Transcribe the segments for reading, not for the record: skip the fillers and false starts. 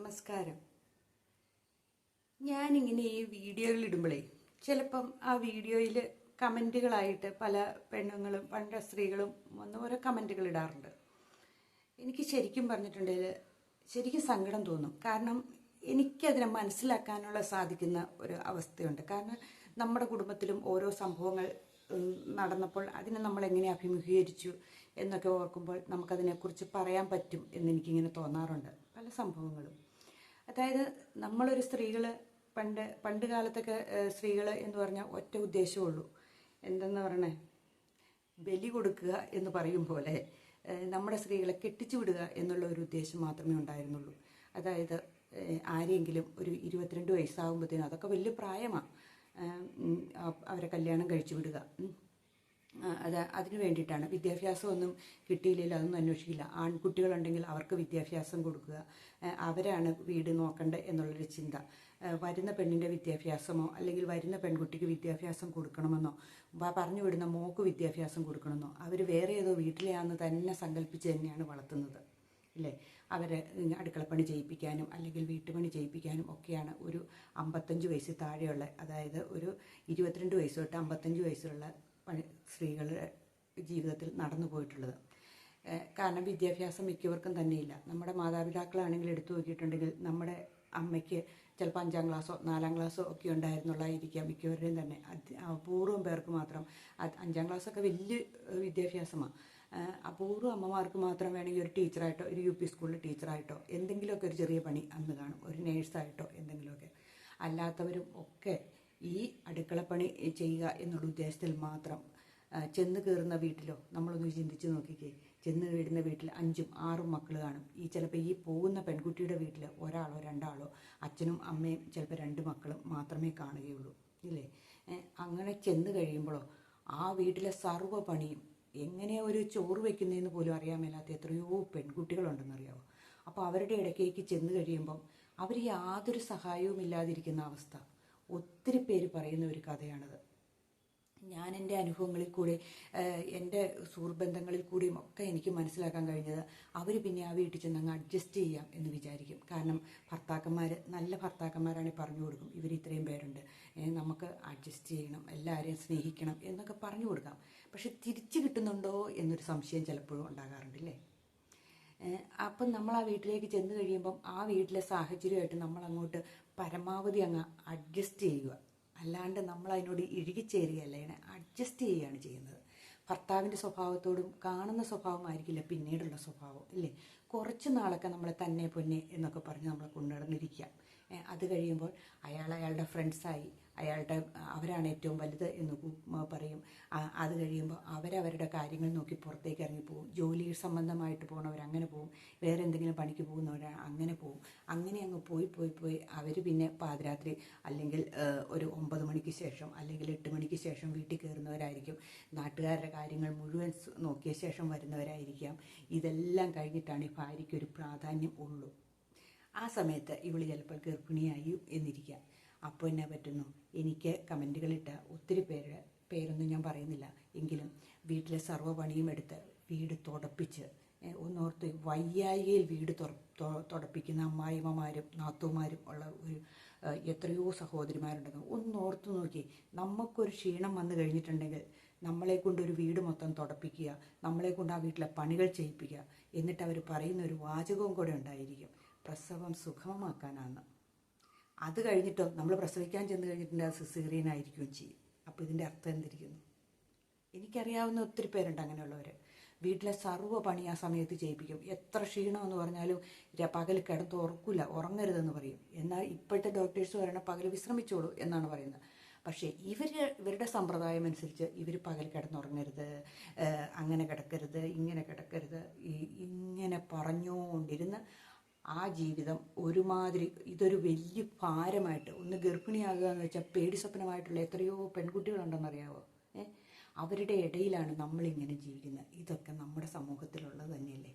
നമസ്കാരം. ഞാനിങ്ങനെ ഈ വീഡിയോകൾ ഇടുമ്പോഴേ ചിലപ്പം ആ വീഡിയോയിൽ കമൻറ്റുകളായിട്ട് പല പെണ്ണുങ്ങളും പണ്ട സ്ത്രീകളും വന്ന് ഓരോ കമൻറ്റുകൾ ഇടാറുണ്ട്. എനിക്ക് ശരിക്കും പറഞ്ഞിട്ടുണ്ടെങ്കിൽ ശരിക്കും സങ്കടം തോന്നും. കാരണം എനിക്കതിനെ മനസ്സിലാക്കാനുള്ള സാധിക്കുന്ന ഒരു അവസ്ഥയുണ്ട്. കാരണം നമ്മുടെ കുടുംബത്തിലും ഓരോ സംഭവങ്ങൾ നടന്നപ്പോൾ അതിനെ നമ്മൾ എങ്ങനെ അഭിമുഖീകരിച്ചു എന്നൊക്കെ ഓർക്കുമ്പോൾ നമുക്കതിനെക്കുറിച്ച് പറയാൻ പറ്റും എന്നെനിക്കിങ്ങനെ തോന്നാറുണ്ട്. പല സംഭവങ്ങളും, അതായത് നമ്മളൊരു സ്ത്രീകൾ പണ്ട് കാലത്തൊക്കെ സ്ത്രീകൾ എന്ന് പറഞ്ഞാൽ ഒറ്റ ഉദ്ദേശമുള്ളൂ. എന്തെന്ന് പറയണേ, ബലി കൊടുക്കുക എന്ന് പറയും പോലെ നമ്മുടെ സ്ത്രീകളെ കെട്ടിച്ചു വിടുക എന്നുള്ള ഒരു ഉദ്ദേശം മാത്രമേ ഉണ്ടായിരുന്നുള്ളൂ. അതായത് ആരെങ്കിലും ഒരു 22 വയസ്സാകുമ്പോഴത്തേനും, അതൊക്കെ വലിയ പ്രായമാണ്, അവരെ കല്യാണം കഴിച്ചു വിടുക. അതിന് വേണ്ടിയിട്ടാണ്. വിദ്യാഭ്യാസമൊന്നും കിട്ടിയില്ലെങ്കിൽ അതൊന്നും അന്വേഷിക്കില്ല. ആൺകുട്ടികളുണ്ടെങ്കിൽ അവർക്ക് വിദ്യാഭ്യാസം കൊടുക്കുക, അവരാണ് വീട് നോക്കേണ്ടത് എന്നുള്ളൊരു ചിന്ത. വരുന്ന പെണ്ണിൻ്റെ വിദ്യാഭ്യാസമോ അല്ലെങ്കിൽ വരുന്ന പെൺകുട്ടിക്ക് വിദ്യാഭ്യാസം കൊടുക്കണമെന്നോ പറഞ്ഞു വിടുന്ന മോക്ക് വിദ്യാഭ്യാസം കൊടുക്കണമെന്നോ അവർ വേറെ ഏതോ വീട്ടിലെയാണെന്ന് തന്നെ സങ്കല്പിച്ച് തന്നെയാണ് വളർത്തുന്നത്, ഇല്ലേ? അവരെ അടുക്കളപ്പണി ചെയ്യിപ്പിക്കാനും അല്ലെങ്കിൽ വീട്ടുപണി ചെയ്യിപ്പിക്കാനും ഒക്കെയാണ് ഒരു 55 വയസ്സിൽ താഴെയുള്ള, അതായത് ഒരു 22 വയസ്സ് തൊട്ട് 55 വയസ്സുള്ള സ്ത്രീകളുടെ ജീവിതത്തിൽ നടന്നു പോയിട്ടുള്ളത്. കാരണം വിദ്യാഭ്യാസം മിക്കവർക്കും തന്നെയില്ല. നമ്മുടെ മാതാപിതാക്കളാണെങ്കിൽ എടുത്തു നോക്കിയിട്ടുണ്ടെങ്കിൽ നമ്മുടെ അമ്മയ്ക്ക് ചിലപ്പോൾ 5ാം ക്ലാസ്സോ 4ാം ക്ലാസ്സോ ഒക്കെ ഉണ്ടായിരുന്നുള്ളതായിരിക്കാം മിക്കവരുടെയും തന്നെ. അപൂർവം പേർക്ക് മാത്രം 5ാം ക്ലാസ്സൊക്കെ വലിയ വിദ്യാഭ്യാസമാണ്. അപൂർവം അമ്മമാർക്ക് മാത്രം വേണമെങ്കിൽ ഒരു ടീച്ചറായിട്ടോ, ഒരു UP സ്കൂളിൽ ടീച്ചറായിട്ടോ എന്തെങ്കിലുമൊക്കെ ഒരു ചെറിയ പണി അന്ന് കാണും, ഒരു നേഴ്സായിട്ടോ എന്തെങ്കിലുമൊക്കെ. അല്ലാത്തവരും ഒക്കെ ഈ അടുക്കളപ്പണി ചെയ്യുക എന്നുള്ള ഉദ്ദേശത്തിൽ മാത്രം ചെന്ന് കയറുന്ന വീട്ടിലോ, നമ്മളൊന്ന് ചിന്തിച്ച് നോക്കിക്കേ, ചെന്ന് കയറുന്ന വീട്ടിൽ 5ഉം 6ഉം മക്കൾ കാണും. ചിലപ്പോൾ ഈ പോകുന്ന പെൺകുട്ടിയുടെ വീട്ടിൽ 1ആളോ 2ആളോ, അച്ഛനും അമ്മയും ചിലപ്പോൾ 2 മക്കളും മാത്രമേ കാണുകയുള്ളൂ, ഇല്ലേ? അങ്ങനെ ചെന്ന് കഴിയുമ്പോഴോ ആ വീട്ടിലെ സർവ്വ പണിയും എങ്ങനെ ഒരു ചോറ് വയ്ക്കുന്നതെന്ന് പോലും അറിയാൻ മേലാത്ത എത്രയോ പെൺകുട്ടികളുണ്ടെന്നറിയാമോ? അപ്പോൾ അവരുടെ ഇടയ്ക്കേക്ക് ചെന്ന് കഴിയുമ്പം അവർ യാതൊരു സഹായവും ഇല്ലാതിരിക്കുന്ന അവസ്ഥ ഒത്തിരി പേര് പറയുന്ന ഒരു കഥയാണത്. ഞാൻ എൻ്റെ അനുഭവങ്ങളിൽ കൂടെ, എൻ്റെ സുഹൃബന്ധങ്ങളിൽ കൂടിയും ഒക്കെ എനിക്ക് മനസ്സിലാക്കാൻ കഴിഞ്ഞത്, അവർ പിന്നെ ആ വീട്ടിൽ ചെന്ന് അങ്ങ് അഡ്ജസ്റ്റ് ചെയ്യാം എന്ന് വിചാരിക്കും. കാരണം ഭർത്താക്കന്മാർ നല്ല ഭർത്താക്കന്മാരാണെങ്കിൽ പറഞ്ഞു കൊടുക്കും, ഇവർ ഇത്രയും പേരുണ്ട്, നമുക്ക് അഡ്ജസ്റ്റ് ചെയ്യണം, എല്ലാവരെയും സ്നേഹിക്കണം എന്നൊക്കെ പറഞ്ഞു കൊടുക്കാം. പക്ഷെ തിരിച്ചു കിട്ടുന്നുണ്ടോ എന്നൊരു സംശയം ചിലപ്പോഴും ഉണ്ടാകാറുണ്ടല്ലേ? അപ്പം നമ്മൾ ആ വീട്ടിലേക്ക് ചെന്ന് കഴിയുമ്പം ആ വീട്ടിലെ സാഹചര്യമായിട്ട് നമ്മളങ്ങോട്ട് പരമാവധി അങ്ങ് അഡ്ജസ്റ്റ് ചെയ്യുക, അല്ലാണ്ട് നമ്മൾ അതിനോട് ഇഴുകിച്ചേരുകയല്ല, അഡ്ജസ്റ്റ് ചെയ്യുകയാണ് ചെയ്യുന്നത്. ഭർത്താവിൻ്റെ സ്വഭാവത്തോടും കാണുന്ന സ്വഭാവമായിരിക്കില്ല പിന്നീടുള്ള സ്വഭാവം, ഇല്ലേ? കുറച്ച് നാളൊക്കെ നമ്മളെ തന്നെ പൊന്നെ എന്നൊക്കെ പറഞ്ഞ് നമ്മളെ കൊണ്ടുനടന്നിരിക്കാം. അത് കഴിയുമ്പോൾ അയാളുടെ ഫ്രണ്ട്സായി, അവരാണ് ഏറ്റവും വലുത് എന്ന് പറയും. അത് കഴിയുമ്പോൾ അവരവരുടെ കാര്യങ്ങൾ നോക്കി പുറത്തേക്ക് ഇറങ്ങിപ്പോവും. ജോലി സംബന്ധമായിട്ട് പോകുന്നവരങ്ങനെ പോവും, വേറെ എന്തെങ്കിലും പണിക്ക് പോകുന്നവർ അങ്ങനെ പോവും. അങ്ങനെ അങ്ങ് പോയി അവർ പിന്നെ പാതിരാത്രി അല്ലെങ്കിൽ ഒരു 9 മണിക്ക് ശേഷം അല്ലെങ്കിൽ 8 മണിക്ക് ശേഷം വീട്ടിൽ കയറുന്നവരായിരിക്കും. നാട്ടുകാരുടെ കാര്യങ്ങൾ മുഴുവൻ നോക്കിയ ശേഷം വരുന്നവരായിരിക്കാം. ഇതെല്ലാം കഴിഞ്ഞിട്ടാണ് ഈ ഭാര്യയ്ക്കൊരു പ്രാധാന്യം ഉള്ളൂ. ആ സമയത്ത് ഇവള് ചിലപ്പോൾ ഗർഭിണിയായി എന്നിരിക്കാം. അപ്പോൾ എന്നാ പറ്റുന്നു, എനിക്ക് കമൻറ്റുകളിട്ട ഒത്തിരി പേരുടെ പേരൊന്നും ഞാൻ പറയുന്നില്ല, എങ്കിലും വീട്ടിലെ സർവ്വ പണിയും എടുത്ത് വീട് തുടപ്പിച്ച്, ഒന്നോർത്ത് വയ്യായികയിൽ വീട് തുടപ്പിക്കുന്ന അമ്മായിമ്മമാരും നാത്തൂമാരും ഉള്ള ഒരു എത്രയോ സഹോദരിമാരുണ്ടെന്ന് ഒന്നോർത്ത് നോക്കി. നമുക്കൊരു ക്ഷീണം വന്നു കഴിഞ്ഞിട്ടുണ്ടെങ്കിൽ നമ്മളെ കൊണ്ടൊരു വീട് മൊത്തം തുടപ്പിക്കുക, നമ്മളെ കൊണ്ട് ആ വീട്ടിലെ പണികൾ ചെയ്യിപ്പിക്കുക, എന്നിട്ട് അവർ പറയുന്ന ഒരു വാചകവും കൂടെ ഉണ്ടായിരിക്കും, പ്രസവം സുഗമമാക്കാനാണ്. അത് കഴിഞ്ഞിട്ടോ നമ്മൾ പ്രസവിക്കാൻ ചെന്ന് കഴിഞ്ഞിട്ടുണ്ടെങ്കിൽ അത് സിസേറിയൻ ആയിരിക്കുകയും ചെയ്യും. അപ്പോൾ ഇതിൻ്റെ അർത്ഥം എന്തിരിക്കുന്നു? എനിക്കറിയാവുന്ന ഒത്തിരി പേരുണ്ട് അങ്ങനെയുള്ളവർ. വീട്ടിലെ സർവ്വ പണി ആ സമയത്ത് ചെയ്യിപ്പിക്കും. എത്ര ക്ഷീണമെന്ന് പറഞ്ഞാലും പകൽ കിടന്ന് ഉറങ്ങരുതെന്ന് പറയും. എന്നാൽ ഇപ്പോഴത്തെ ഡോക്ടേഴ്സ് പറയണ പകൽ വിശ്രമിച്ചോളൂ എന്നാണ് പറയുന്നത്. പക്ഷേ ഇവരുടെ സമ്പ്രദായം അനുസരിച്ച് ഇവർ പകൽ കിടന്നുറങ്ങരുത്, അങ്ങനെ കിടക്കരുത്, ഇങ്ങനെ കിടക്കരുത്, ഇങ്ങനെ പറഞ്ഞുകൊണ്ടിരുന്ന് ആ ജീവിതം ഒരുമാതിരി ഇതൊരു വലിയ ഭാരമായിട്ട്, ഒന്ന് ഗർഭിണിയാകുക എന്ന് വെച്ചാൽ പേടി സ്വപ്നമായിട്ടുള്ള എത്രയോ പെൺകുട്ടികളുണ്ടെന്നറിയാവോ? അവരുടെ ഇടയിലാണ് നമ്മളിങ്ങനെ ജീവിക്കുന്നത്. ഇതൊക്കെ നമ്മുടെ സമൂഹത്തിലുള്ളത് തന്നെയല്ലേ?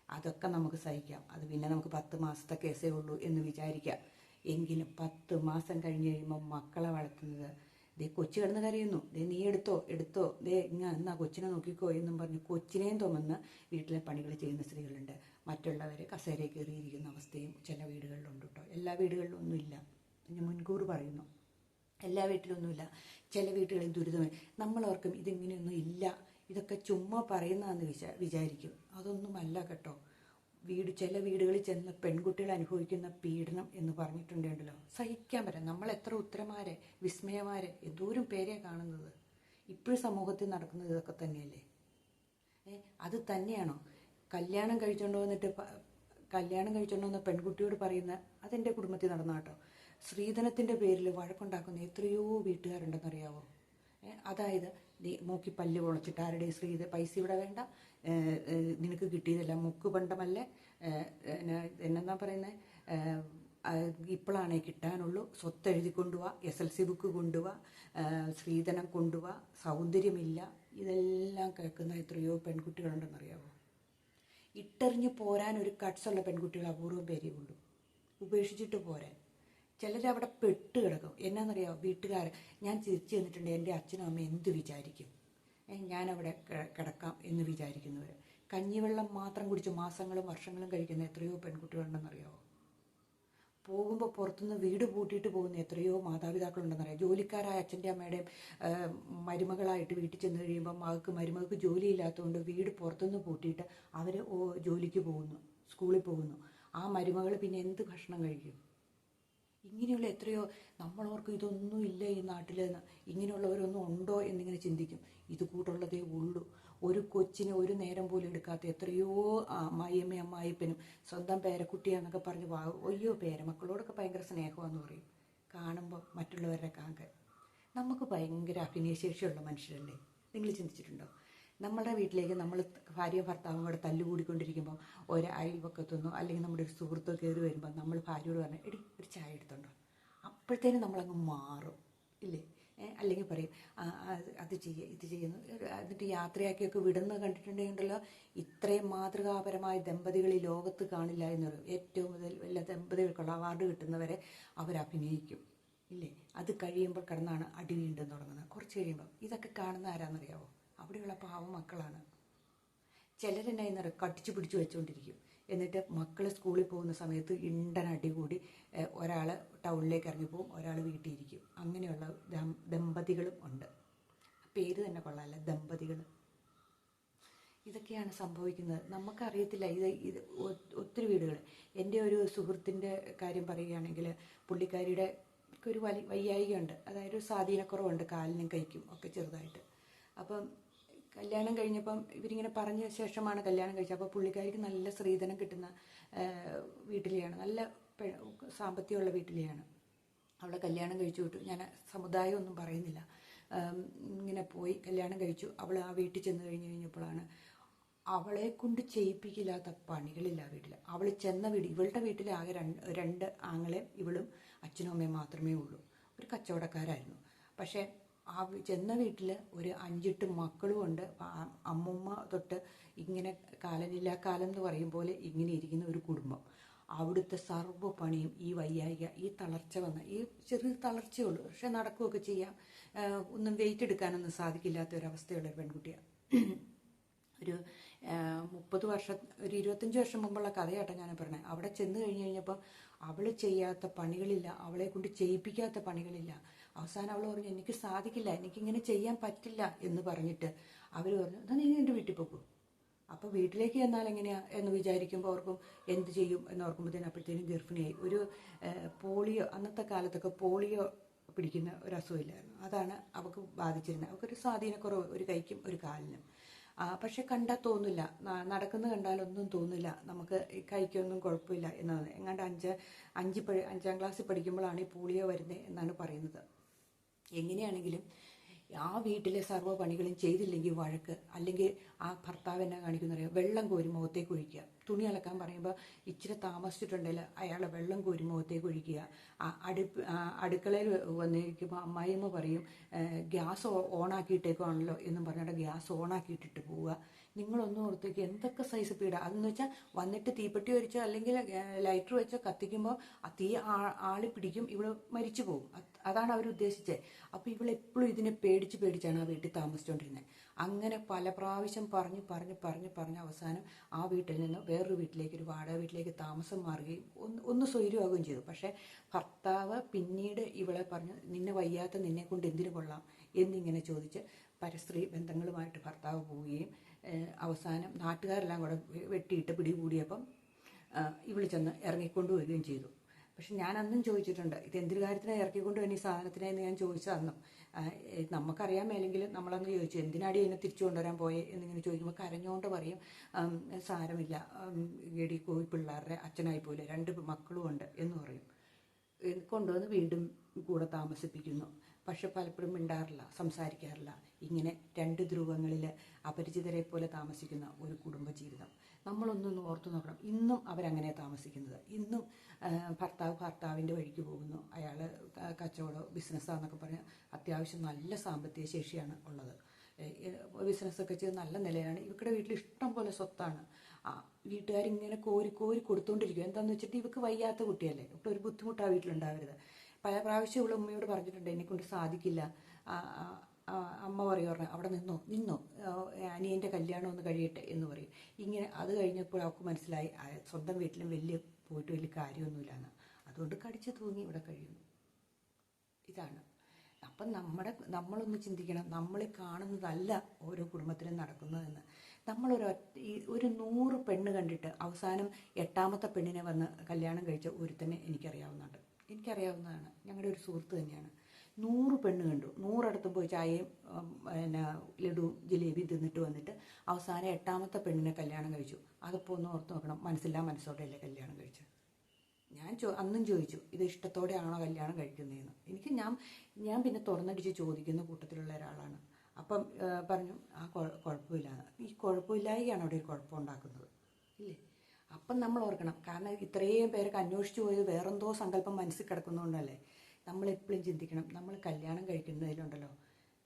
അതൊക്കെ നമുക്ക് സഹിക്കാം. അത് പിന്നെ നമുക്ക് 10 മാസത്തെ കേസേ ഉള്ളൂ എന്ന് വിചാരിക്കാം. എങ്കിലും 10 മാസം കഴിഞ്ഞ് കഴിയുമ്പോൾ മക്കളെ വളർത്തുന്നത് ദേ കൊച്ചു കിടന്ന് കരയുന്നു, ദേ നീ എടുത്തോ എടുത്തോ, ദേ എന്നാ കൊച്ചിനെ നോക്കിക്കോ എന്നും പറഞ്ഞ് കൊച്ചിനെയും തുമന്ന് വീട്ടിലെ പണികൾ ചെയ്യുന്ന സ്ത്രീകളുണ്ട്. മറ്റുള്ളവർ കസേരയിൽ കയറിയിരിക്കുന്ന അവസ്ഥയും ചില വീടുകളിലുണ്ട് കേട്ടോ. എല്ലാ വീടുകളിലും ഒന്നുമില്ല, ഞാൻ മുൻകൂർ പറയുന്നു. എല്ലാ വീട്ടിലൊന്നുമില്ല. ചില വീടുകളിൽ ദുരിതമായി നമ്മളോർക്കും ഇതിങ്ങനെയൊന്നും ഇല്ല, ഇതൊക്കെ ചുമ്മാ പറയുന്നതെന്ന് വിചാരിക്കും. അതൊന്നുമല്ല കേട്ടോ. ചില വീടുകളിൽ ചെന്ന് പെൺകുട്ടികൾ അനുഭവിക്കുന്ന പീഡനം എന്ന് പറഞ്ഞിട്ടുണ്ടല്ലോ, സഹിക്കാൻ പറ്റാം. നമ്മൾ എത്ര ഉത്തരമാരെ, വിസ്മയമാരെ, എന്തോരം പേരെ കാണുന്നത്. ഇപ്പോഴും സമൂഹത്തിൽ നടക്കുന്നത് ഇതൊക്കെ തന്നെയല്ലേ? അത് തന്നെയാണോ കല്യാണം കഴിച്ചുകൊണ്ട് വന്ന പെൺകുട്ടിയോട് പറയുന്ന? അതെൻ്റെ കുടുംബത്തിൽ നടന്ന കേട്ടോ. സ്ത്രീധനത്തിൻ്റെ പേരിൽ വഴക്കുണ്ടാക്കുന്ന എത്രയോ വീട്ടുകാരുണ്ടെന്നറിയാവോ? അതായത് മൂക്കി പല്ല് പൊളച്ചിട്ട് ആരുടെയും പൈസ ഇവിടെ വേണ്ട, നിനക്ക് കിട്ടിയതല്ല മുക്കുപണ്ടമല്ലേ, എന്നാ പറയുന്നത്, ഇപ്പോഴാണേ കിട്ടാനുള്ളൂ, സ്വത്ത് എഴുതി കൊണ്ടുപോവാ, SLC ബുക്ക് കൊണ്ടുപോവാ, സ്ത്രീധനം കൊണ്ടുപോവാ, സൗന്ദര്യമില്ല. ഇതെല്ലാം കേൾക്കുന്ന എത്രയോ പെൺകുട്ടികളുണ്ടെന്നറിയാവോ? ഇട്ടെറിഞ്ഞ് പോരാൻ ഒരു കട്ട്സുള്ള പെൺകുട്ടികൾ അപൂർവം പേരേ ഉള്ളൂ, ഉപേക്ഷിച്ചിട്ട് പോരാൻ. ചിലരവിടെ പെട്ട് കിടക്കും. എന്നാന്നറിയാമോ? വീട്ടുകാർ ഞാൻ തിരിച്ചു ചെന്നിട്ടുണ്ട്, എൻ്റെ അച്ഛനും അമ്മയും എന്ത് വിചാരിക്കും, ഞാനവിടെ കിടക്കാം എന്ന് വിചാരിക്കുന്നവർ. കഞ്ഞിവെള്ളം മാത്രം കുടിച്ച് മാസങ്ങളും വർഷങ്ങളും കഴിക്കുന്ന എത്രയോ പെൺകുട്ടികളുണ്ടെന്നറിയാമോ? പോകുമ്പോൾ പുറത്തുനിന്ന് വീട് പൂട്ടിയിട്ട് പോകുന്ന എത്രയോ മാതാപിതാക്കളുണ്ടെന്നറിയാം. ജോലിക്കാരായ അച്ഛൻ്റെ അമ്മയുടെയും മരുമകളായിട്ട് വീട്ടിൽ ചെന്ന് കഴിയുമ്പോൾ മരുമകൾക്ക് ജോലിയില്ലാത്തതുകൊണ്ട് വീട് പുറത്തുനിന്ന് പൂട്ടിയിട്ട് അവർ ജോലിക്ക് പോകുന്നു, സ്കൂളിൽ പോകുന്നു. ആ മരുമകൾ പിന്നെ എന്ത് ഭക്ഷണം കഴിക്കും? ഇങ്ങനെയുള്ള എത്രയോ നമ്മളോർക്കും ഇതൊന്നും ഇല്ല ഈ നാട്ടിൽ നിന്ന്, ഇങ്ങനെയുള്ളവരൊന്നും ഉണ്ടോ എന്നിങ്ങനെ ചിന്തിക്കും. ഇത് കൂട്ടുള്ളതേ ഉള്ളൂ. ഒരു കൊച്ചിനെ ഒരു നേരം പോലും എടുക്കാത്ത എത്രയോ അമ്മായിയമ്മയും അമ്മായിപ്പനും സ്വന്തം പേരക്കുട്ടിയാന്നൊക്കെ പറഞ്ഞ് അയ്യോ പേരമക്കളോടൊക്കെ ഭയങ്കര സ്നേഹമാണെന്ന് പറയും. കാണുമ്പോൾ മറ്റുള്ളവരുടെ കാങ്കൻ. നമുക്ക് ഭയങ്കര അഭിനയശേഷിയുള്ള മനുഷ്യരല്ലേ? നിങ്ങൾ ചിന്തിച്ചിട്ടുണ്ടോ? നമ്മുടെ വീട്ടിലേക്ക് നമ്മൾ ഭാര്യയും ഭർത്താവും കൂടെ തല്ലുകൂടിക്കൊണ്ടിരിക്കുമ്പോൾ ഒരു അയൽവക്കത്തുനിന്നോ അല്ലെങ്കിൽ നമ്മുടെ ഒരു സുഹൃത്തോ കയറി വരുമ്പോൾ നമ്മൾ ഭാര്യയോട് പറഞ്ഞാൽ എടി ഒരു ചായ എടുത്തുണ്ടോ, അപ്പോഴത്തേനും നമ്മളങ്ങ് മാറും ഇല്ലേ? അല്ലെങ്കിൽ പറയും അത് ചെയ്യുക ഇത് ചെയ്യുന്നു. എന്നിട്ട് യാത്രയാക്കിയൊക്കെ വിടുന്നത് കണ്ടിട്ടുണ്ടെങ്കിലോ ഇത്രയും മാതൃകാപരമായ ദമ്പതികൾ ഈ ലോകത്ത് കാണില്ല എന്ന് പറയും. ഏറ്റവും വലിയ ദമ്പതികൾക്കുള്ള അവാർഡ് കിട്ടുന്നവരെ അവരഭിനയിക്കും ഇല്ലേ? അത് കഴിയുമ്പോൾ കിടന്നാണ് അടി വീണ്ടും തുടങ്ങുന്നത്. കുറച്ച് കഴിയുമ്പോൾ ഇതൊക്കെ കാണുന്ന ആരാന്നറിയാവോ? അവിടെയുള്ള പാവം മക്കളാണ്. ചിലരെന്നെ കടിച്ചു പിടിച്ചു വെച്ചുകൊണ്ടിരിക്കും. എന്നിട്ട് മക്കൾ സ്കൂളിൽ പോകുന്ന സമയത്ത് അടി കൂടി ഒരാൾ ടൗണിലേക്ക് ഇറങ്ങിപ്പോവും, ഒരാൾ വീട്ടിൽ ഇരിക്കും. അങ്ങനെയുള്ള ദമ്പതികളും ഉണ്ട്. പേര് തന്നെ കൊള്ളാമല്ല, ദമ്പതികൾ. ഇതൊക്കെയാണ് സംഭവിക്കുന്നത്. നമുക്കറിയത്തില്ല. ഇത് ഒത്തിരി വീടുകൾ. എൻ്റെ ഒരു സുഹൃത്തിൻ്റെ കാര്യം പറയുകയാണെങ്കിൽ പുള്ളിക്കാരിയുടെ ഒരു വയ്യായികയുണ്ട്, അതായത് ഒരു സ്വാധീനക്കുറവുണ്ട്, കാലിനും കൈക്കും ഒക്കെ ചെറുതായിട്ട്. അപ്പം കല്യാണം കഴിഞ്ഞപ്പം ഇവരിങ്ങനെ പറഞ്ഞ ശേഷമാണ് കല്യാണം കഴിച്ചത്. അപ്പോൾ പുള്ളിക്കാരിക്ക് നല്ല സ്ത്രീധനം കിട്ടുന്ന വീട്ടിലെയാണ്, നല്ല സാമ്പത്തികമുള്ള വീട്ടിലെയാണ്. അവളെ കല്യാണം കഴിച്ചു വിട്ടു. ഞാൻ സമുദായമൊന്നും പറയുന്നില്ല. ഇങ്ങനെ പോയി കല്യാണം കഴിച്ചു. അവൾ ആ വീട്ടിൽ ചെന്ന് കഴിഞ്ഞപ്പോഴാണ് അവളെ കൊണ്ട് ചെയ്യിപ്പിക്കില്ലാത്ത പണികളില്ല വീട്ടിൽ. അവൾ ചെന്ന വീട്, ഇവളുടെ വീട്ടിൽ ആകെ രണ്ട് ആങ്ങളെയും ഇവളും അച്ഛനും അമ്മയും മാത്രമേ ഉള്ളൂ. ഒരു കച്ചവടക്കാരായിരുന്നു. പക്ഷേ ആ ചെന്ന വീട്ടിൽ ഒരു 5-8 മക്കളും ഉണ്ട്. അമ്മുമ്മ തൊട്ട് ഇങ്ങനെ കാലനില്ല കാലം എന്ന് പറയും പോലെ ഇങ്ങനെ ഇരിക്കുന്ന ഒരു കുടുംബം. അവിടുത്തെ സർവ്വ പണിയും ഈ വയ്യായിക, ഈ തളർച്ച വന്ന, ഈ ചെറിയ തളർച്ചയുള്ളൂ, പക്ഷെ നടക്കുകയൊക്കെ ചെയ്യാം. ഒന്നും വെയിറ്റ് എടുക്കാനൊന്നും സാധിക്കില്ലാത്ത ഒരവസ്ഥയുള്ള ഒരു പെൺകുട്ടിയാണ്. ഒരു 30 വർഷം, ഒരു 25 വർഷം മുമ്പുള്ള കഥയാട്ടോ ഞാൻ പറഞ്ഞത്. അവിടെ ചെന്ന് കഴിഞ്ഞപ്പോൾ അവൾ ചെയ്യാത്ത പണികളില്ല, അവളെ കൊണ്ട് ചെയ്യിപ്പിക്കാത്ത പണികളില്ല. അവസാനം അവൾ പറഞ്ഞു എനിക്ക് സാധിക്കില്ല, എനിക്കിങ്ങനെ ചെയ്യാൻ പറ്റില്ല എന്ന് പറഞ്ഞിട്ട് അവർ പറഞ്ഞു എന്നാൽ നീ എൻ്റെ വീട്ടിൽ പോകും. അപ്പോൾ വീട്ടിലേക്ക് ചെന്നാൽ എങ്ങനെയാ എന്ന് വിചാരിക്കുമ്പോൾ അവർക്കും എന്ത് ചെയ്യും എന്നോർക്കുമ്പോഴത്തേനും അപ്പോഴത്തേനും ഗർഭിണിയായി. ഒരു പോളിയോ, അന്നത്തെ കാലത്തൊക്കെ പോളിയോ പിടിക്കുന്ന ഒരു അസുഖമില്ലായിരുന്നു, അതാണ് അവൾക്ക് ബാധിച്ചിരുന്നത്. അവൾക്കൊരു സ്വാധീനക്കുറവ് ഒരു കൈക്കും ഒരു കാലിനും. പക്ഷെ കണ്ടാൽ തോന്നില്ല, നടക്കുന്നത് കണ്ടാലൊന്നും തോന്നില്ല, നമുക്ക് കൈക്കൊന്നും കുഴപ്പമില്ല എന്നാണ്. എങ്ങാണ്ട് 5ാം ക്ലാസ്സിൽ പഠിക്കുമ്പോഴാണ് ഈ പോളിയോ വരുന്നത് എന്നാണ് പറയുന്നത്. എങ്ങനെയാണെങ്കിലും ആ വീട്ടിലെ സർവ്വ പണികളും ചെയ്തില്ലെങ്കിൽ വഴക്ക്, അല്ലെങ്കിൽ ആ ഭർത്താവ് എന്നാ കാണിക്കുന്നറിയാം, വെള്ളം കോരി മുഖത്തേക്ക് ഒഴിക്കുക. തുണി അലക്കാൻ പറയുമ്പോൾ ഇച്ചിരി താമസിച്ചിട്ടുണ്ടെങ്കിൽ അയാളെ വെള്ളം കോരി മുഖത്തേക്ക് ഒഴിക്കുക. അടുക്കളയിൽ വന്നിരിക്കുമ്പോൾ അമ്മായിയമ്മ പറയും ഗ്യാസ് ഓണാക്കിയിട്ടേക്കുവാണല്ലോ എന്നും പറഞ്ഞിട്ട് ഗ്യാസ് ഓണാക്കിയിട്ടിട്ട് പോവുക. നിങ്ങളൊന്നും ഓർത്തേക്ക് എന്തൊക്കെ സൈസ് പീഡ അതെന്ന് വെച്ചാൽ വന്നിട്ട് തീപ്പെട്ടി ഒരിച്ചോ അല്ലെങ്കിൽ ലൈറ്റർ വെച്ചോ കത്തിക്കുമ്പോൾ ആ തീ ആളി പിടിക്കും, ഇവള് മരിച്ചു പോകും. അതാണ് അവർ ഉദ്ദേശിച്ചത്. അപ്പോൾ ഇവളെപ്പോഴും ഇതിനെ പേടിച്ചാണ് ആ വീട്ടിൽ താമസിച്ചുകൊണ്ടിരുന്നത്. അങ്ങനെ പല പ്രാവശ്യം പറഞ്ഞ് അവസാനം ആ വീട്ടിൽ നിന്ന് വേറൊരു വീട്ടിലേക്ക്, ഒരു വാടക വീട്ടിലേക്ക് താമസം മാറുകയും ഒന്ന് സ്വൈര്യമാകുകയും ചെയ്തു. പക്ഷേ ഭർത്താവ് പിന്നീട് ഇവളെ പറഞ്ഞു, നിന്നെ വയ്യാത്ത നിന്നെ കൊണ്ട് എന്തിനു കൊള്ളാം എന്നിങ്ങനെ ചോദിച്ച് പരസ്ത്രീ ബന്ധങ്ങളുമായിട്ട് ഭർത്താവ് പോവുകയും അവസാനം നാട്ടുകാരെല്ലാം കൂടെ വെട്ടിയിട്ട് പിടികൂടിയപ്പം ഇവള് ചെന്ന് ഇറങ്ങിക്കൊണ്ടുവരികയും ചെയ്തു. പക്ഷെ ഞാൻ അന്നും ചോദിച്ചിട്ടുണ്ട്, ഇത് എന്തൊരു കാര്യത്തിനാണ് ഇറക്കിക്കൊണ്ട് തന്നെ ഈ സാധനത്തിനായെന്ന് ഞാൻ ചോദിച്ചു അന്നും. നമുക്കറിയാൻ മേലെങ്കിൽ നമ്മളന്ന് ചോദിച്ചു, എന്തിനാടി അതിനെ തിരിച്ചു കൊണ്ടുവരാൻ പോയെ എന്നിങ്ങനെ ചോദിക്കുമ്പോൾ കരഞ്ഞുകൊണ്ട് പറയും, സാരമില്ല, എടി കോയി പിള്ളേരുടെ അച്ഛനായി പോലെ 2 മക്കളും ഉണ്ട് എന്ന് പറയും. കൊണ്ടുവന്ന് വീണ്ടും കൂടെ താമസിപ്പിക്കുന്നു. പക്ഷെ പലപ്പോഴും മിണ്ടാറില്ല, സംസാരിക്കാറില്ല. ഇങ്ങനെ 2 ധ്രുവങ്ങളിൽ അപരിചിതരെ പോലെ താമസിക്കുന്ന ഒരു കുടുംബജീവിതം. നമ്മളൊന്നൊന്ന് ഓർത്തു നോക്കണം. ഇന്നും അവരങ്ങനെ താമസിക്കുന്നത്. ഇന്നും ഭർത്താവിൻ്റെ വഴിക്ക് പോകുന്നു. അയാൾ കച്ചവടം ബിസിനസ്സാന്നൊക്കെ പറഞ്ഞ് അത്യാവശ്യം നല്ല സാമ്പത്തിക ശേഷിയാണ് ഉള്ളത്. ബിസിനസ്സൊക്കെ ചെയ്ത് നല്ല നിലയാണ്. ഇവരുടെ വീട്ടിൽ ഇഷ്ടം പോലെ സ്വത്താണ്. വീട്ടുകാരിങ്ങനെ കോരി കൊടുത്തുകൊണ്ടിരിക്കും. എന്താണെന്ന് വെച്ചിട്ട് ഇവർക്ക് വയ്യാത്ത കുട്ടിയല്ലേ, ഇവിടെ ഒരു ബുദ്ധിമുട്ട് ആ വീട്ടിലുണ്ടാവരുത്. പല പ്രാവശ്യം ഇവിടെ ഉമ്മയോട് പറഞ്ഞിട്ടുണ്ട്, എന്നെക്കൊണ്ട് സാധിക്കില്ല. അമ്മ പറഞ്ഞു, അവിടെ നിന്നോ അനിയൻ്റെ കല്യാണം ഒന്ന് കഴിയട്ടെ എന്ന് പറയും. ഇങ്ങനെ അത് കഴിഞ്ഞപ്പോൾ അവൾക്ക് മനസ്സിലായി സ്വന്തം വീട്ടിലും വലിയ കാര്യമൊന്നുമില്ലാന്ന്. അതുകൊണ്ട് കടിച്ചു തൂങ്ങി ഇവിടെ കഴിയുന്നു. ഇതാണ്. അപ്പം നമ്മളൊന്ന് ചിന്തിക്കണം, നമ്മൾ കാണുന്നതല്ല ഓരോ കുടുംബത്തിലും നടക്കുന്നതെന്ന്. ഒരു 100 പെണ്ണ് കണ്ടിട്ട് അവസാനം 8ാമത്തെ പെണ്ണിനെ വന്ന് കല്യാണം കഴിച്ച ഒരുത്തന്നെ എനിക്കറിയാവുന്നതാണ്. ഞങ്ങളുടെ ഒരു സുഹൃത്ത് തന്നെയാണ്. 100 പെണ്ണ് കണ്ടു, 100 പോയി ചായയും ലഡുവും ജിലേബി തിന്നിട്ട് വന്നിട്ട് അവസാനം 8ാമത്തെ പെണ്ണിനെ കല്യാണം കഴിച്ചു. അതിപ്പോൾ ഒന്ന് ഓർത്ത് നോക്കണം, മനസ്സോടെയല്ലേ കല്യാണം കഴിച്ചത്. ഞാൻ അന്നും ചോദിച്ചു, ഇത് ഇഷ്ടത്തോടെയാണോ കല്യാണം കഴിക്കുന്നതെന്ന്. ഞാൻ പിന്നെ തുറന്നടിച്ച് ചോദിക്കുന്ന കൂട്ടത്തിലുള്ള ഒരാളാണ്. അപ്പം പറഞ്ഞു, കുഴപ്പമില്ലാന്ന്. ഈ കുഴപ്പമില്ലായികയാണ് അവിടെ ഒരു കുഴപ്പമുണ്ടാക്കുന്നത്, ഇല്ലേ? അപ്പം നമ്മൾ ഓർക്കണം, കാരണം ഇത്രയും പേരൊക്കെ അന്വേഷിച്ചു പോയത് വേറെന്തോ സങ്കല്പം മനസ്സിൽ കിടക്കുന്നതുകൊണ്ടല്ലേ. നമ്മളെപ്പോഴും ചിന്തിക്കണം, നമ്മൾ കല്യാണം കഴിക്കുന്നതിലുണ്ടല്ലോ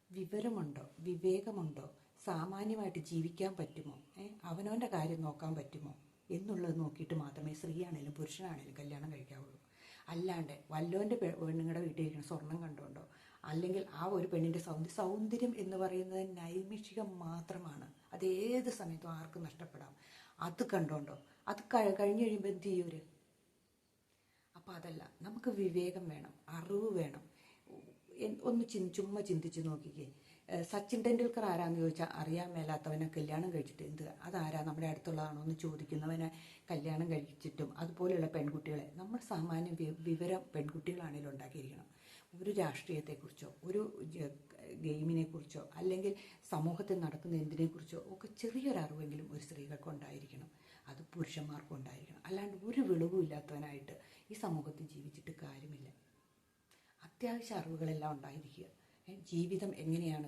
വിവരമുണ്ടോ, വിവേകമുണ്ടോ, സാമാന്യമായിട്ട് ജീവിക്കാൻ പറ്റുമോ, അവനവൻ്റെ കാര്യം നോക്കാൻ പറ്റുമോ എന്നുള്ളത് നോക്കിയിട്ട് മാത്രമേ സ്ത്രീയാണേലും പുരുഷനാണേലും കല്യാണം കഴിക്കാവുള്ളൂ. അല്ലാണ്ട് വല്ലോൻ്റെ പെണ്ണുങ്ങളുടെ വീട്ടിലിരിക്കുന്ന സ്വർണം കണ്ടുകൊണ്ടോ, അല്ലെങ്കിൽ ആ ഒരു പെണ്ണിൻ്റെ സൗന്ദര്യം എന്ന് പറയുന്നത് നൈമിഷികം മാത്രമാണ്. അത് ഏത് സമയത്തും ആർക്കും നഷ്ടപ്പെടാം. അത് കണ്ടോണ്ടോ, അത് കഴിഞ്ഞ് കഴിയുമ്പോൾ എന്ത് ചെയ്യൂര്? അപ്പം അതല്ല, നമുക്ക് വിവേകം വേണം, അറിവ് വേണം. ഒന്ന് ചുമ്മാ ചിന്തിച്ച് നോക്കിക്കേ. സച്ചിൻ ടെണ്ടുൽക്കർ ആരാന്ന് ചോദിച്ചാൽ അറിയാൻ മേലാത്തവനെ കല്യാണം കഴിച്ചിട്ട് അതാരാ, നമ്മുടെ അടുത്തുള്ളതാണോ എന്ന് ചോദിക്കുന്നവനെ കല്യാണം കഴിച്ചിട്ടും അതുപോലെയുള്ള പെൺകുട്ടികളെ നമ്മൾ സാമാന്യം വിവരം പെൺകുട്ടികളാണെങ്കിലും ഉണ്ടാക്കിയിരിക്കണം. ഒരു രാഷ്ട്രീയത്തെക്കുറിച്ചോ ഒരു ഗെയിമിനെക്കുറിച്ചോ അല്ലെങ്കിൽ സമൂഹത്തിൽ നടക്കുന്ന എന്തിനെക്കുറിച്ചോ ഒക്കെ ചെറിയൊരറിവെങ്കിലും ഒരു സ്ത്രീകൾക്ക് ഉണ്ടായിരിക്കണം. അത് പുരുഷന്മാർക്കും ഉണ്ടായിരിക്കണം. അല്ലാണ്ട് ഒരു വെളിവും ഇല്ലാത്തവനായിട്ട് ഈ സമൂഹത്തിൽ ജീവിച്ചിട്ട് കാര്യമില്ല. അത്യാവശ്യ അറിവുകളെല്ലാം ഉണ്ടായിരിക്കുക. ജീവിതം എങ്ങനെയാണ്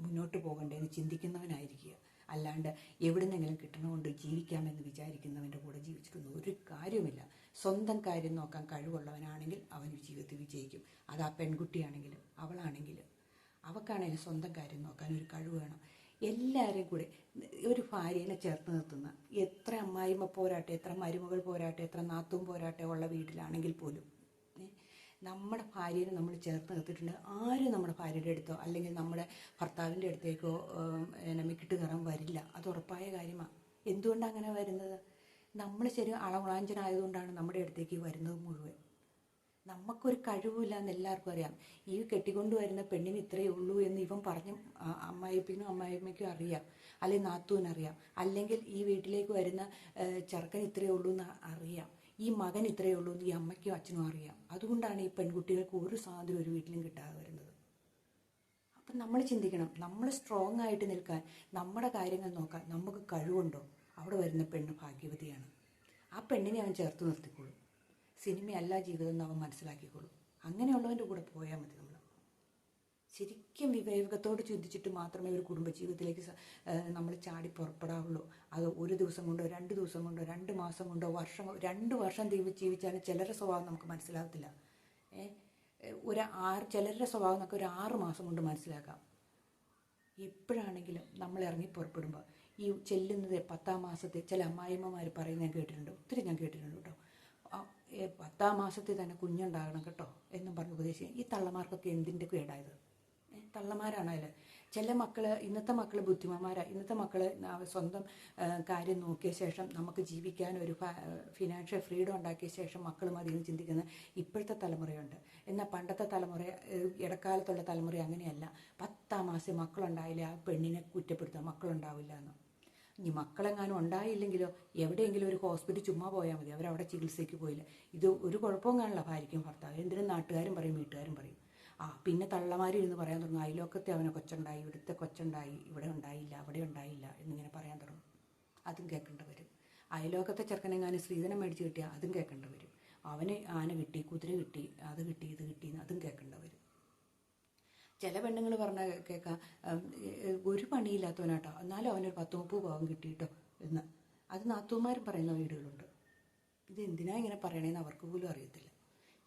മുന്നോട്ട് പോകേണ്ടതെന്ന് ചിന്തിക്കുന്നവനായിരിക്കുക. അല്ലാണ്ട് എവിടുന്നെങ്കിലും കിട്ടണമുണ്ട് ജീവിക്കാമെന്ന് വിചാരിക്കുന്നവൻ്റെ കൂടെ ജീവിച്ചിട്ടൊന്നും ഒരു കാര്യവുമില്ല. സ്വന്തം കാര്യം നോക്കാൻ കഴിവുള്ളവനാണെങ്കിൽ അവൻ ജീവിതത്തിൽ വിജയിക്കും. അത് ആ പെൺകുട്ടിയാണെങ്കിലും അവളാണെങ്കിലും അവൾക്കാണെങ്കിലും സ്വന്തം കാര്യം നോക്കാൻ ഒരു കഴിവ് വേണം. എല്ലാവരെയും കൂടെ ഒരു ഭാര്യനെ ചേർത്ത് നിർത്തുന്ന എത്ര അമ്മായിമ്മ പോരാട്ടെ, എത്ര മരുമകൾ പോരാട്ടെ, എത്ര നാത്തൂൻ പോരാട്ടെ ഉള്ള വീട്ടിലാണെങ്കിൽ പോലും നമ്മുടെ ഭാര്യനെ നമ്മൾ ചേർത്ത് നിർത്തിയിട്ടുണ്ട്. ആരും നമ്മുടെ ഭാര്യയുടെ അടുത്തോ അല്ലെങ്കിൽ നമ്മുടെ ഭർത്താവിൻ്റെ അടുത്തേക്കോ മിക്കിട്ട് കയറാൻ വരില്ല. അത് ഉറപ്പായ കാര്യമാണ്. എന്തുകൊണ്ടാണ് അങ്ങനെ വരുന്നത്? നമ്മൾ ശരി അളവുളാഞ്ചനായതുകൊണ്ടാണ് നമ്മുടെ അടുത്തേക്ക് വരുന്നത് മുഴുവൻ. നമുക്കൊരു കഴിവില്ല എന്ന് എല്ലാവർക്കും അറിയാം. ഈ കെട്ടിക്കൊണ്ടുവരുന്ന പെണ്ണിന് ഇത്രയേ ഉള്ളൂ എന്ന് ഇവൻ പറഞ്ഞ് അമ്മായിമ്മയ്ക്കും അറിയാം, അല്ലെങ്കിൽ നാത്തൂനറിയാം, അല്ലെങ്കിൽ ഈ വീട്ടിലേക്ക് വരുന്ന ചെറുക്കൻ ഇത്രയേ ഉള്ളൂ എന്ന് അറിയാം, ഈ മകൻ ഇത്രയേ ഉള്ളൂ എന്ന് ഈ അമ്മയ്ക്കും അച്ഛനും അറിയാം. അതുകൊണ്ടാണ് ഈ പെൺകുട്ടികൾക്ക് ഒരു സ്വാതന്ത്ര്യം ഒരു വീട്ടിലും കിട്ടാതെ വരുന്നത്. അപ്പം നമ്മൾ ചിന്തിക്കണം, നമ്മൾ സ്ട്രോങ് ആയിട്ട് നിൽക്കാൻ, നമ്മുടെ കാര്യങ്ങൾ നോക്കാൻ നമുക്ക് കഴിവുണ്ടോ? അവിടെ വരുന്ന പെണ്ണ് ഭാഗ്യവതിയാണ്. ആ പെണ്ണിനെ അവൻ ചേർത്ത് നിർത്തിക്കോളും. സിനിമയല്ല ജീവിതം എന്ന് അവൻ മനസ്സിലാക്കിക്കോളും. അങ്ങനെയുള്ളവൻ്റെ കൂടെ പോയാൽ മതി. നമ്മൾ ശരിക്കും വിവേകത്തോട് ചിന്തിച്ചിട്ട് മാത്രമേ ഒരു കുടുംബജീവിതത്തിലേക്ക് നമ്മൾ ചാടി പുറപ്പെടാവുള്ളൂ. അത് ഒരു ദിവസം കൊണ്ടോ 2 ദിവസം കൊണ്ടോ 2 മാസം കൊണ്ടോ 2 വർഷം ജീവിച്ചാലും ചിലരുടെ സ്വഭാവം നമുക്ക് മനസ്സിലാകത്തില്ല. ചിലരുടെ സ്വഭാവം നമുക്ക് ഒരു 6 മാസം കൊണ്ട് മനസ്സിലാക്കാം. എപ്പോഴാണെങ്കിലും നമ്മൾ ഇറങ്ങി പുറപ്പെടുമ്പോൾ ഈ ചെല്ലുന്നത് 10ാം മാസത്തിൽ ചില അമ്മായിമ്മമാർ പറയുന്നത് ഞാൻ കേട്ടിട്ടുണ്ട്, ഒത്തിരി ഞാൻ കേട്ടിട്ടുണ്ട് കേട്ടോ. 10ാം മാസത്തിൽ തന്നെ കുഞ്ഞുണ്ടാകണം കേട്ടോ എന്നും പറഞ്ഞ് ഉപദേശിക്കും. ഈ തള്ളമാർക്കൊക്കെ എന്തിൻ്റെ കേടായത്? തള്ളമാരാണ് അതിൽ. ചില മക്കൾ, ഇന്നത്തെ മക്കൾ ബുദ്ധിമാന്മാരാണ്. ഇന്നത്തെ മക്കൾ സ്വന്തം കാര്യം നോക്കിയ ശേഷം നമുക്ക് ജീവിക്കാൻ ഒരു ഫിനാൻഷ്യൽ ഫ്രീഡം ഉണ്ടാക്കിയ ശേഷം മക്കൾ മതിയെന്ന് ചിന്തിക്കുന്ന ഇപ്പോഴത്തെ തലമുറയുണ്ട്. എന്നാൽ പണ്ടത്തെ തലമുറ, ഇടക്കാലത്തുള്ള തലമുറ അങ്ങനെയല്ല. 10ാം മാസം മക്കളുണ്ടായില്ല ആ പെണ്ണിനെ കുറ്റപ്പെടുത്തുക, മക്കളുണ്ടാവില്ല എന്ന്. ഇനി മക്കളെങ്ങാനും ഉണ്ടായില്ലെങ്കിലോ എവിടെയെങ്കിലും ഒരു ഹോസ്പിറ്റൽ ചുമ്മാ പോയാൽ മതി, അവരവിടെ ചികിത്സയ്ക്ക് പോയില്ല. ഇത് ഒരു കുഴപ്പവും കാണില്ല ഭാര്യയ്ക്കും ഭർത്താവ്. എന്തിനും നാട്ടുകാരും പറയും, വീട്ടുകാരും പറയും. പിന്നെ തള്ളമാരിരുന്ന് പറയാൻ തുടങ്ങും, അയലോക്കത്തെ അവനെ കൊച്ചുണ്ടായി, ഇവിടുത്തെ കൊച്ചുണ്ടായി, ഇവിടെ ഉണ്ടായില്ല, അവിടെ ഉണ്ടായില്ല എന്നിങ്ങനെ പറയാൻ തുടങ്ങും. അതും കേൾക്കേണ്ടി വരും. അയലോക്കത്തെ ചെറുക്കനെങ്ങാനും സ്ത്രീധനം മേടിച്ച് കിട്ടിയാൽ അതും കേൾക്കേണ്ടി വരും. അവന് ആന കിട്ടി, കുതിര കിട്ടി, അത് കിട്ടി, ഇത് കിട്ടിയെന്ന് അതും കേൾക്കേണ്ടി വരും. ചില പെണ്ണുങ്ങൾ പറഞ്ഞാൽ കേൾക്കാം, ഒരു പണിയില്ലാത്തവനാട്ടോ എന്നാലും അവനൊരു 10-30 പവൻ കിട്ടിയിട്ടോ എന്ന്. അത് നാത്തൂമാരും പറയുന്ന വീടുകളുണ്ട്. ഇത് എന്തിനാ ഇങ്ങനെ പറയണേന്ന് അവർക്ക് പോലും അറിയത്തില്ല.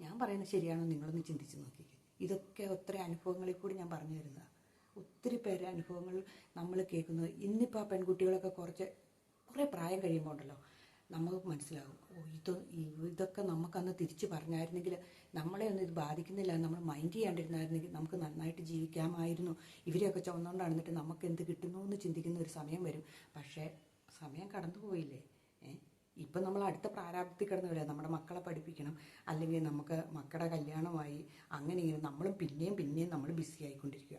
ഞാൻ പറയുന്നത് ശരിയാണോ നിങ്ങളൊന്ന് ചിന്തിച്ച് നോക്കിക്കേ. ഇതൊക്കെ ഒത്തിരി അനുഭവങ്ങളിൽ കൂടി ഞാൻ പറഞ്ഞു തരുന്നതാണ്. ഒത്തിരി പേരെ അനുഭവങ്ങൾ നമ്മൾ കേൾക്കുന്നത്. ഇന്നിപ്പോൾ ആ പെൺകുട്ടികളൊക്കെ കുറേ പ്രായം കഴിയുമ്പോൾ ഉണ്ടല്ലോ നമുക്ക് മനസ്സിലാകും, ഇതൊക്കെ നമുക്കന്ന് തിരിച്ച് പറഞ്ഞായിരുന്നെങ്കിൽ, നമ്മളെ ഒന്നും ഇത് ബാധിക്കുന്നില്ല, നമ്മൾ മൈൻഡ് ചെയ്യാണ്ടിരുന്നായിരുന്നെങ്കിൽ നമുക്ക് നന്നായിട്ട് ജീവിക്കാമായിരുന്നു. ഇവരെയൊക്കെ ചുമന്നുകൊണ്ട് നടന്നിട്ട് നമുക്ക് എന്ത് കിട്ടുന്നു എന്ന് ചിന്തിക്കുന്ന ഒരു സമയം വരും. പക്ഷേ സമയം കടന്നു പോയില്ലേ. ഇപ്പം നമ്മൾ അടുത്ത പ്രാരാബ്ധത്തിൽ കിടന്നു വരിക. നമ്മുടെ മക്കളെ പഠിപ്പിക്കണം, അല്ലെങ്കിൽ നമുക്ക് മക്കളുടെ കല്യാണമായി, അങ്ങനെ ഇങ്ങനെ നമ്മളും പിന്നെയും നമ്മൾ ബിസി ആയിക്കൊണ്ടിരിക്കുക.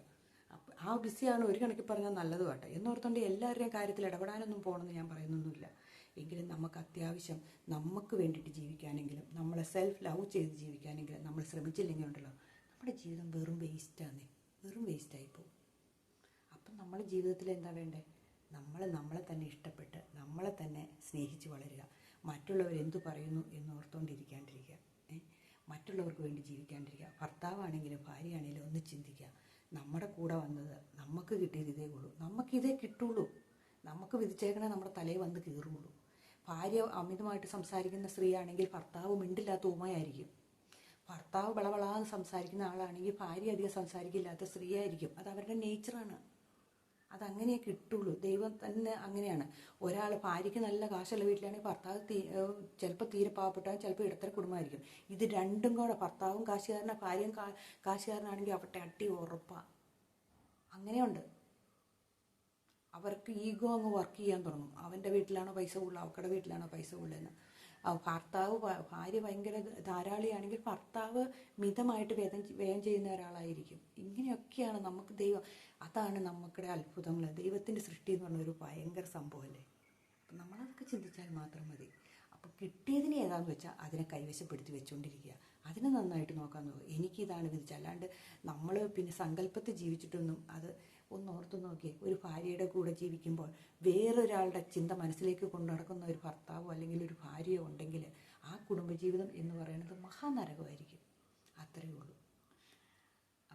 അപ്പം ആ ബിസിയാണ് ഒരു കണക്കിൽ പറഞ്ഞാൽ നല്ലത് കേട്ടോ. എന്നോർത്തുകൊണ്ട് എല്ലാവരുടെയും കാര്യത്തിൽ ഇടപെടാനൊന്നും പോകണമെന്ന് ഞാൻ പറയുന്നൊന്നുമില്ല. എങ്കിലും നമുക്ക് അത്യാവശ്യം നമുക്ക് വേണ്ടിയിട്ട് ജീവിക്കാനെങ്കിലും, നമ്മളെ സെൽഫ് ലവ് ചെയ്ത് ജീവിക്കാനെങ്കിലും നമ്മൾ ശ്രമിച്ചില്ലെങ്കിൽ ഉണ്ടല്ലോ നമ്മുടെ ജീവിതം വെറും വേസ്റ്റായിപ്പോവും. അപ്പം നമ്മുടെ ജീവിതത്തിൽ എന്താ വേണ്ടേ? നമ്മളെ തന്നെ ഇഷ്ടപ്പെട്ട് നമ്മളെ തന്നെ സ്നേഹിച്ച് വളരുക. മറ്റുള്ളവരെന്തു പറയുന്നു എന്നോർത്തുകൊണ്ടിരിക്കാണ്ടിരിക്കുക. മറ്റുള്ളവർക്ക് വേണ്ടി ജീവിക്കാണ്ടിരിക്കുക. ഭർത്താവാണെങ്കിലും ഭാര്യയാണെങ്കിലും ഒന്ന് ചിന്തിക്കുക, നമ്മുടെ കൂടെ വന്നത് നമുക്ക് കിട്ടിയത് ഇതേ ഉള്ളൂ, നമുക്കിതേ കിട്ടുള്ളൂ. നമുക്ക് വിധിച്ചേക്കണേ നമ്മുടെ തലയിൽ വന്ന് കീറുള്ളൂ. ഭാര്യ അമിതമായിട്ട് സംസാരിക്കുന്ന സ്ത്രീയാണെങ്കിൽ ഭർത്താവ് മിണ്ടില്ലാത്ത ഊമയായിരിക്കും. ഭർത്താവ് വളവളാന്ന് സംസാരിക്കുന്ന ആളാണെങ്കിൽ ഭാര്യ അധികം സംസാരിക്കില്ലാത്ത സ്ത്രീയായിരിക്കും. അത് അവരുടെ നേച്ചറാണ്. അതങ്ങനെ കിട്ടുള്ളൂ. ദൈവം തന്നെ അങ്ങനെയാണ്. ഒരാൾ ഭാര്യയ്ക്ക് നല്ല കാശുള്ള വീട്ടിലാണെങ്കിൽ ഭർത്താവ് ചിലപ്പോൾ തീരെ പാവപ്പെട്ടാൽ ചിലപ്പോൾ ഇടത്തര കുടുംബമായിരിക്കും. ഇത് രണ്ടും കൂടെ, ഭർത്താവും കാശുകാരനാണ് ഭാര്യയും കാശുകാരനാണെങ്കിൽ അവരുടെ അടി ഉറപ്പാണ്. അങ്ങനെയുണ്ട്. അവർക്ക് ഈഗോ അങ്ങ് വർക്ക് ചെയ്യാൻ തുടങ്ങും. അവൻ്റെ വീട്ടിലാണോ പൈസ കൂടുതൽ, അവരുടെ വീട്ടിലാണോ പൈസ കൂടുതലെന്ന്. ഭാര്യ ഭയങ്കര ധാരാളിയാണെങ്കിൽ ഭർത്താവ് മിതമായിട്ട് വ്യയം ചെയ്യുന്ന ഒരാളായിരിക്കും. ഇങ്ങനെയൊക്കെയാണ് നമുക്ക് ദൈവം. അതാണ് നമുക്കുടെ അത്ഭുതങ്ങൾ. ദൈവത്തിൻ്റെ സൃഷ്ടി എന്ന് പറഞ്ഞൊരു ഭയങ്കര സംഭവമല്ലേ. അപ്പം നമ്മളതൊക്കെ ചിന്തിച്ചാൽ മാത്രം മതി. അപ്പോൾ കിട്ടിയതിന് ഏതാണെന്ന് വെച്ചാൽ അതിനെ കൈവശപ്പെടുത്തി വെച്ചുകൊണ്ടിരിക്കുക. അതിനെ നന്നായിട്ട് നോക്കാൻ നോക്കുക. എനിക്കിതാണ് വിധിച്ചത്. അല്ലാണ്ട് നമ്മൾ പിന്നെ സങ്കല്പത്തിൽ ജീവിച്ചിട്ടൊന്നും അത് ഒന്ന് ഓർത്തു നോക്കി. ഒരു ഭാര്യയുടെ കൂടെ ജീവിക്കുമ്പോൾ വേറൊരാളുടെ ചിന്ത മനസ്സിലേക്ക് കൊണ്ടു നടക്കുന്ന ഒരു ഭർത്താവോ അല്ലെങ്കിൽ ഒരു ഭാര്യയോ ഉണ്ടെങ്കിൽ ആ കുടുംബജീവിതം എന്ന് പറയുന്നത് മഹാനരകമായിരിക്കും. അത്രയേ ഉള്ളൂ.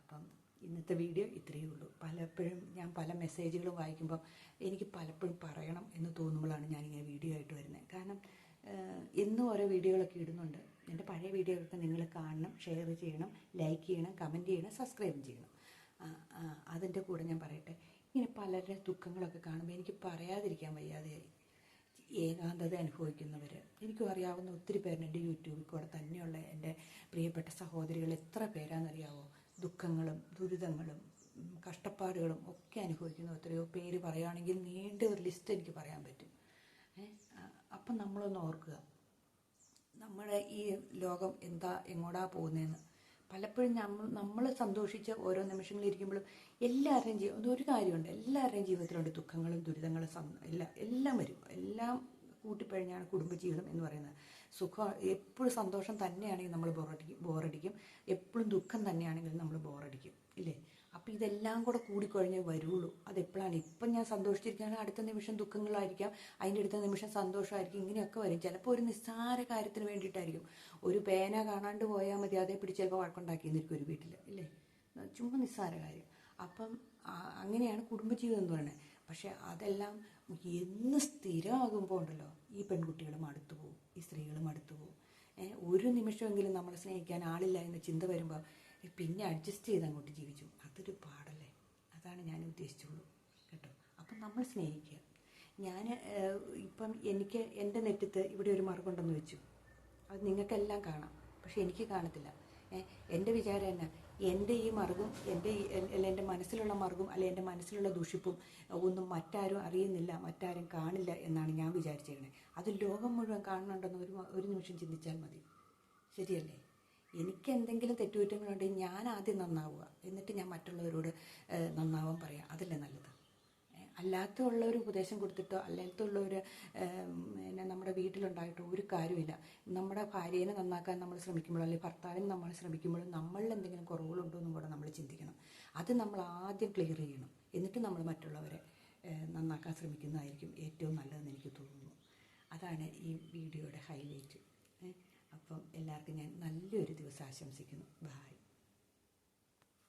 അപ്പം ഇന്നത്തെ വീഡിയോ ഇത്രയേ ഉള്ളൂ. പലപ്പോഴും ഞാൻ പല മെസ്സേജുകളും വായിക്കുമ്പം എനിക്ക് പലപ്പോഴും പറയണം എന്ന് തോന്നുമ്പോഴാണ് ഞാനിങ്ങനെ വീഡിയോ ആയിട്ട് വരുന്നത്. കാരണം എന്നും ഓരോ വീഡിയോകളൊക്കെ ഇടുന്നുണ്ട്. എൻ്റെ പഴയ വീഡിയോകളൊക്കെ നിങ്ങൾ കാണണം, ഷെയർ ചെയ്യണം, ലൈക്ക് ചെയ്യണം, കമൻറ്റ് ചെയ്യണം, സബ്സ്ക്രൈബ് ചെയ്യണം. അതിൻ്റെ കൂടെ ഞാൻ പറയട്ടെ, ഇങ്ങനെ പലരുടെ ദുഃഖങ്ങളൊക്കെ കാണുമ്പോൾ എനിക്ക് പറയാതിരിക്കാൻ വയ്യാതെയായി. ഏകാന്തത അനുഭവിക്കുന്നവർ, എനിക്കും അറിയാവുന്ന ഒത്തിരി പേരുണ്ട്. എൻ്റെ യൂട്യൂബിൽ കൂടെ തന്നെയുള്ള എൻ്റെ പ്രിയപ്പെട്ട സഹോദരികൾ എത്ര പേരാണെന്നറിയാവോ? ദുഃഖങ്ങളും ദുരിതങ്ങളും കഷ്ടപ്പാടുകളും ഒക്കെ അനുഭവിക്കുന്ന എത്രയോ പേര് പറയുകയാണെങ്കിൽ നീണ്ട ഒരു ലിസ്റ്റ് എനിക്ക് പറയാൻ പറ്റും. അപ്പം നമ്മളൊന്ന് ഓർക്കുക, നമ്മുടെ ഈ ലോകം എങ്ങോട്ടാ പോകുന്നതെന്ന്. പലപ്പോഴും നമ്മൾ സന്തോഷിച്ച് ഓരോ നിമിഷങ്ങളിരിക്കുമ്പോഴും എല്ലാവരുടെയും ഒരു കാര്യമുണ്ട്, എല്ലാവരുടെയും ജീവിതത്തിലുണ്ട് ദുഃഖങ്ങളും ദുരിതങ്ങളും എല്ലാം വരും. എല്ലാം കൂട്ടിപ്പഴിഞ്ഞാണ് കുടുംബജീവിതം എന്ന് പറയുന്നത്. എപ്പോഴും സന്തോഷം തന്നെയാണെങ്കിൽ നമ്മൾ ബോറടിക്കും, എപ്പോഴും ദുഃഖം തന്നെയാണെങ്കിൽ നമ്മൾ ബോറടിക്കും, ഇല്ലേ? അപ്പോൾ ഇതെല്ലാം കൂടെ കൂടിക്കൊഴിഞ്ഞേ വരുള്ളൂ. അതെപ്പോഴാണ്? ഇപ്പം ഞാൻ സന്തോഷിച്ചിരിക്കുകയാണെങ്കിൽ അടുത്ത നിമിഷം ദുഃഖങ്ങളായിരിക്കാം, അതിൻ്റെ അടുത്ത നിമിഷം സന്തോഷമായിരിക്കും. ഇങ്ങനെയൊക്കെ വരും. ചിലപ്പോൾ ഒരു നിസ്സാര കാര്യത്തിന് വേണ്ടിയിട്ടായിരിക്കും. ഒരു പേന കാണാണ്ട് പോയാൽ മതി, അതേ പിടിച്ച് ചിലപ്പോൾ വഴക്കുണ്ടാക്കിയെന്നിരിക്കും ഒരു വീട്ടിൽ, ഇല്ലേ? ചുമ്മാ നിസ്സാര കാര്യം. അപ്പം അങ്ങനെയാണ് കുടുംബജീവിതം എന്ന് പറയുന്നത്. പക്ഷേ അതെല്ലാം എന്ന് സ്ഥിരമാകുമ്പോൾ ഉണ്ടല്ലോ ഈ പെൺകുട്ടികളും അടുത്തു പോകും, ഈ സ്ത്രീകളും അടുത്തു പോകും. ഒരു നിമിഷമെങ്കിലും നമ്മളെ സ്നേഹിക്കാൻ ആളില്ല എന്ന ചിന്ത വരുമ്പോൾ പിന്നെ അഡ്ജസ്റ്റ് ചെയ്ത് അങ്ങോട്ട് ജീവിച്ചു. അതൊരു പാടല്ലേ. അതാണ് ഞാൻ ഉദ്ദേശിച്ചുള്ളൂ കേട്ടോ. അപ്പം നമ്മൾ സ്നേഹിക്കുക. ഞാൻ ഇപ്പം എനിക്ക് എൻ്റെ നെറ്റത്ത് ഇവിടെ ഒരു മറുകുണ്ടെന്ന് വെച്ചു, അത് നിങ്ങൾക്കെല്ലാം കാണാം, പക്ഷെ എനിക്ക് കാണത്തില്ല. എൻ്റെ വിചാരം എന്നാ, എൻ്റെ ഈ മറുകും എൻ്റെ മനസ്സിലുള്ള മറുകും അല്ലെ എൻ്റെ മനസ്സിലുള്ള ദുഷിപ്പും ഒന്നും മറ്റാരും അറിയുന്നില്ല, മറ്റാരും കാണില്ല എന്നാണ് ഞാൻ വിചാരിച്ചേക്കണേ. അത് ലോകം മുഴുവൻ കാണുന്നുണ്ടെന്ന് ഒരു നിമിഷം ചിന്തിച്ചാൽ മതി. ശരിയല്ലേ? എനിക്ക് എന്തെങ്കിലും തെറ്റുകുറ്റങ്ങളുണ്ടെങ്കിൽ ഞാൻ ആദ്യം നന്നാവുക, എന്നിട്ട് ഞാൻ മറ്റുള്ളവരോട് നന്നാവാൻ പറയാം. അതല്ലേ നല്ലത്? അല്ലാത്തുള്ള ഒരു ഉപദേശം കൊടുത്തിട്ടോ അല്ലാത്തുള്ളവർ പിന്നെ നമ്മുടെ വീട്ടിലുണ്ടായിട്ടോ ഒരു കാര്യമില്ല. നമ്മുടെ ഭാര്യേനെ നന്നാക്കാൻ നമ്മൾ ശ്രമിക്കുമ്പോഴോ അല്ലെങ്കിൽ ഭർത്താവിനെ നമ്മൾ ശ്രമിക്കുമ്പോഴും നമ്മളിൽ എന്തെങ്കിലും കുറവുകളുണ്ടോ എന്നും കൂടെ നമ്മൾ ചിന്തിക്കണം. അത് നമ്മൾ ആദ്യം ക്ലിയർ ചെയ്യണം, എന്നിട്ട് നമ്മൾ മറ്റുള്ളവരെ നന്നാക്കാൻ ശ്രമിക്കുന്നതായിരിക്കും ഏറ്റവും നല്ലതെന്ന് എനിക്ക് തോന്നുന്നു. അതാണ് ഈ വീഡിയോയുടെ ഹൈലൈറ്റ്. അപ്പം എല്ലാവർക്കും ഞാൻ നല്ലൊരു ദിവസം ആശംസിക്കുന്നു. ബൈ.